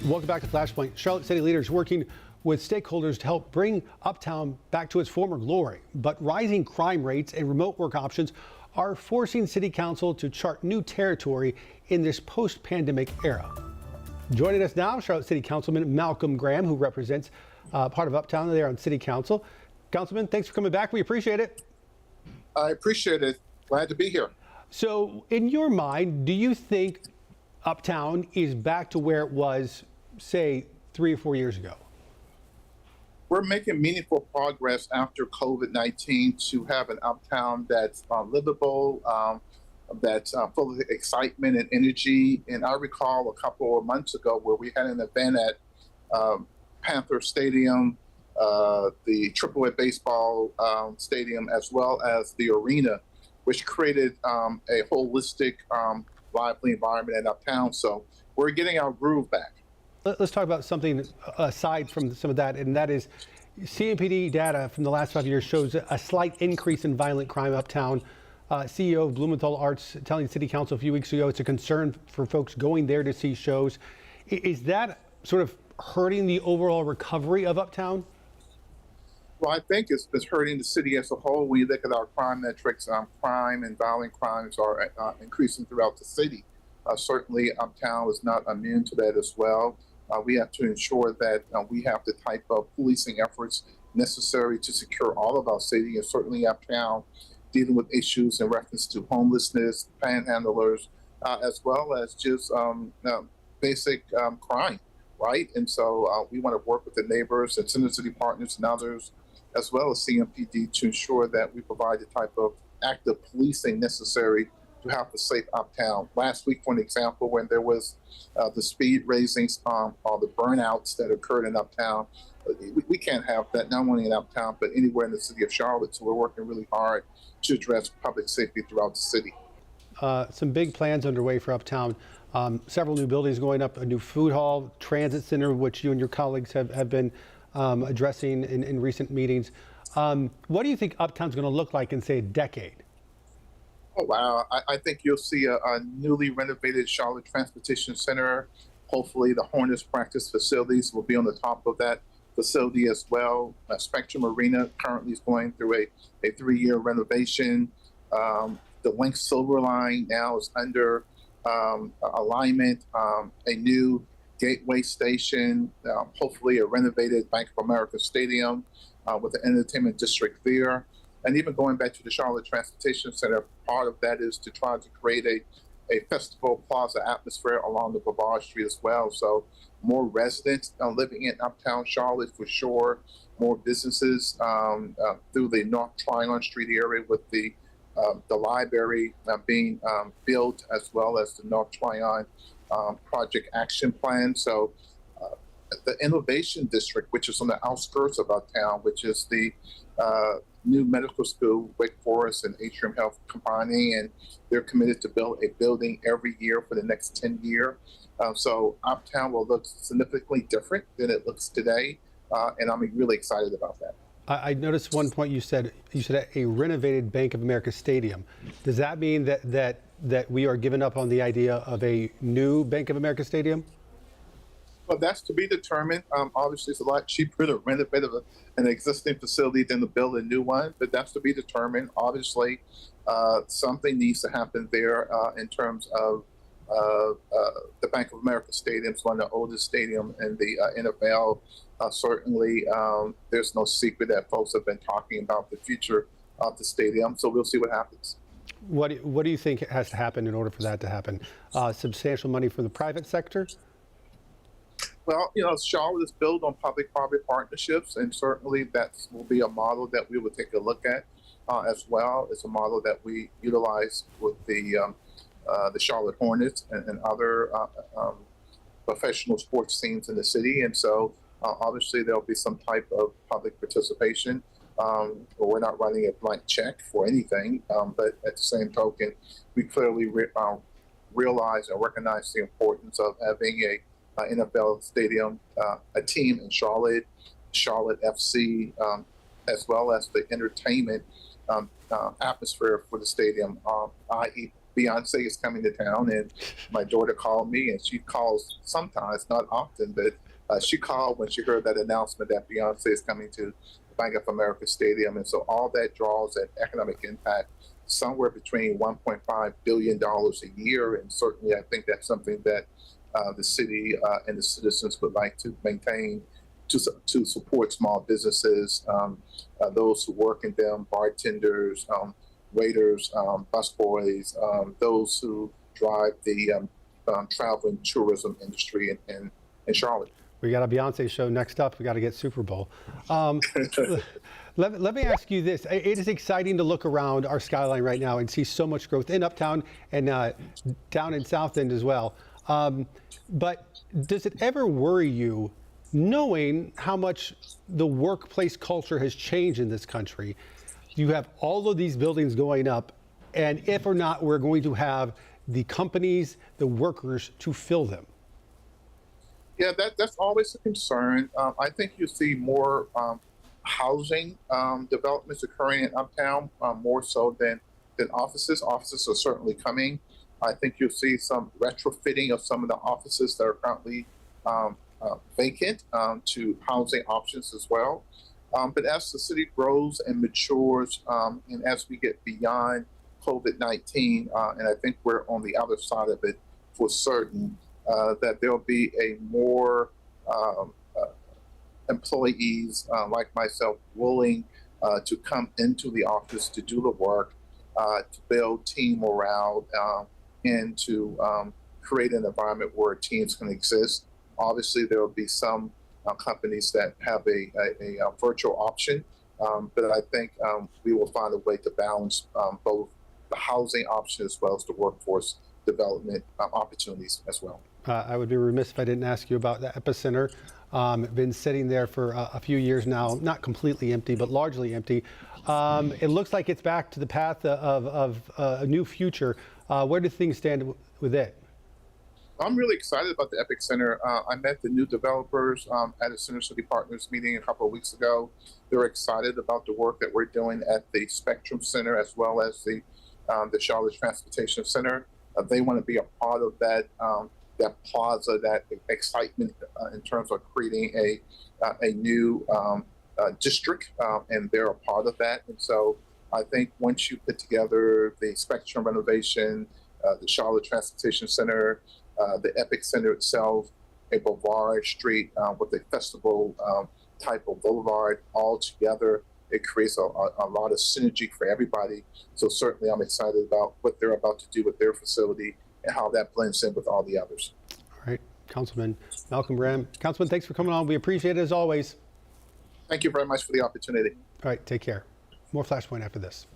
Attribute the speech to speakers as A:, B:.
A: Welcome back to Flashpoint. Charlotte City leaders working with stakeholders to help bring Uptown back to its former glory. But rising crime rates and remote work options are forcing City Council to chart new territory in this post-pandemic era. Joining us now, Charlotte City Councilman Malcolm Graham, who represents part of Uptown there on City Council. Councilman, thanks for coming back. We appreciate it.
B: I appreciate it. Glad to be here.
A: So, in your mind, do you think Uptown is back to where it was, say, 3 or 4 years ago?
B: We're making meaningful progress after COVID-19 to have an Uptown that's livable, that's full of excitement and energy. And I recall a couple of months ago where we had an event at Panther Stadium, the AAA baseball stadium, as well as the arena, which created a holistic, lively environment in Uptown. So we're getting our groove back.
A: Let's talk about something aside from some of that, and that is CMPD data from the last 5 years shows a slight increase in violent crime uptown. CEO of Blumenthal Arts telling City Council a few weeks ago it's a concern for folks going there to see shows. Is that sort of hurting the overall recovery of Uptown?
B: Well, I think it's hurting the city as a whole. When you look at our crime metrics, crime and violent crimes are increasing throughout the city. Certainly, Uptown is not immune to that as well. We have to ensure that we have the type of policing efforts necessary to secure all of our city, and certainly Uptown, dealing with issues in reference to homelessness, panhandlers, as well as just basic crime, right? And so we want to work with the neighbors and Center City partners and others, as well as CMPD, to ensure that we provide the type of active policing necessary to have a safe Uptown. Last week, for an example, when there was the speed raisings or the burnouts that occurred in Uptown, we can't have that, not only in Uptown, but anywhere in the city of Charlotte. So we're working really hard to address public safety throughout the city.
A: Some big plans underway for Uptown. Several new buildings going up, a new food hall, transit center, which you and your colleagues have been addressing in recent meetings. What do you think Uptown's going to look like in, say, a decade?
B: Oh, wow. I think you'll see a newly renovated Charlotte Transportation Center. Hopefully the Hornets practice facilities will be on the top of that facility as well. Spectrum Arena currently is going through a 3-year renovation. The Link Silver Line now is under alignment. A new Gateway Station, hopefully a renovated Bank of America Stadium with the entertainment district there. And even going back to the Charlotte Transportation Center, part of that is to try to create a festival plaza atmosphere along the Brevard Street as well. So more residents living in Uptown Charlotte for sure, more businesses through the North Tryon Street area with the library being built, as well as the North Tryon Project Action Plan. So the Innovation District, which is on the outskirts of Uptown, which is the new medical school, Wake Forest and Atrium Health combining, and they're committed to build a building every year for the next 10 years. So Uptown will look significantly different than it looks today, and I'm really excited about that.
A: I noticed one point you said a renovated Bank of America Stadium. Does that mean that we are giving up on the idea of a new Bank of America Stadium?
B: Well, that's to be determined. Obviously, it's a lot cheaper to renovate an existing facility than to build a new one, but that's to be determined. Obviously, something needs to happen there in terms of the Bank of America Stadium. It's one of the oldest stadiums in the NFL. Certainly, there's no secret that folks have been talking about the future of the stadium, so we'll see what happens.
A: What do you think has to happen in order for that to happen? Substantial money from the private sector?
B: Well, Charlotte is built on public-private partnerships, and certainly that will be a model that we will take a look at as well. It's a model that we utilize with the Charlotte Hornets and other professional sports teams in the city, and so obviously there'll be some type of public participation. We're not running a blank check for anything, but at the same token, we clearly realize and recognize the importance of having a NFL stadium, a team in Charlotte, Charlotte FC, as well as the entertainment atmosphere for the stadium, i.e. Beyonce is coming to town, and my daughter called me, and she calls sometimes, not often, but she called when she heard that announcement that Beyonce is coming to Bank of America Stadium. And so all that draws an economic impact somewhere between $1.5 billion a year. And certainly I think that's something that the city and the citizens would like to maintain to support small businesses, those who work in them, bartenders, waiters, busboys, those who drive the travel and tourism industry in Charlotte.
A: We got a Beyonce show next up. We got to get Super Bowl. Let me ask you this. It is exciting to look around our skyline right now and see so much growth in Uptown and down in South End as well. But does it ever worry you knowing how much the workplace culture has changed in this country? You have all of these buildings going up, and if or not we're going to have the companies, the workers to fill them.
B: Yeah, that's always a concern. I think you see more housing developments occurring in Uptown, more so than offices. Offices are certainly coming. I think you'll see some retrofitting of some of the offices that are currently vacant to housing options as well. But as the city grows and matures, and as we get beyond COVID-19, and I think we're on the other side of it for certain, that there'll be a more employees like myself willing to come into the office to do the work, to build team morale, and to create an environment where teams can exist. Obviously, there will be some companies that have a virtual option, but I think we will find a way to balance both the housing option as well as the workforce development opportunities as well.
A: I would be remiss if I didn't ask you about the epicenter. Been sitting there for a few years now, not completely empty, but largely empty. It looks like it's back to the path of a new future. Where do things stand with it?
B: I'm really excited about the Epic Center. I met the new developers at a Center City Partners meeting a couple of weeks ago. They're excited about the work that we're doing at the Spectrum Center as well as the Charlotte Transportation Center. They want to be a part of that plaza, that excitement in terms of creating a new district, and they're a part of that. And so I think once you put together the Spectrum renovation, the Charlotte Transportation Center, the Epic Center itself, a Boulevard Street with a festival type of boulevard all together, it creates a lot of synergy for everybody. So certainly I'm excited about what they're about to do with their facility and how that blends in with all the others.
A: All right, Councilman Malcolm Graham. Councilman, thanks for coming on. We appreciate it as always.
B: Thank you very much for the opportunity.
A: All right, take care. More Flashpoint after this.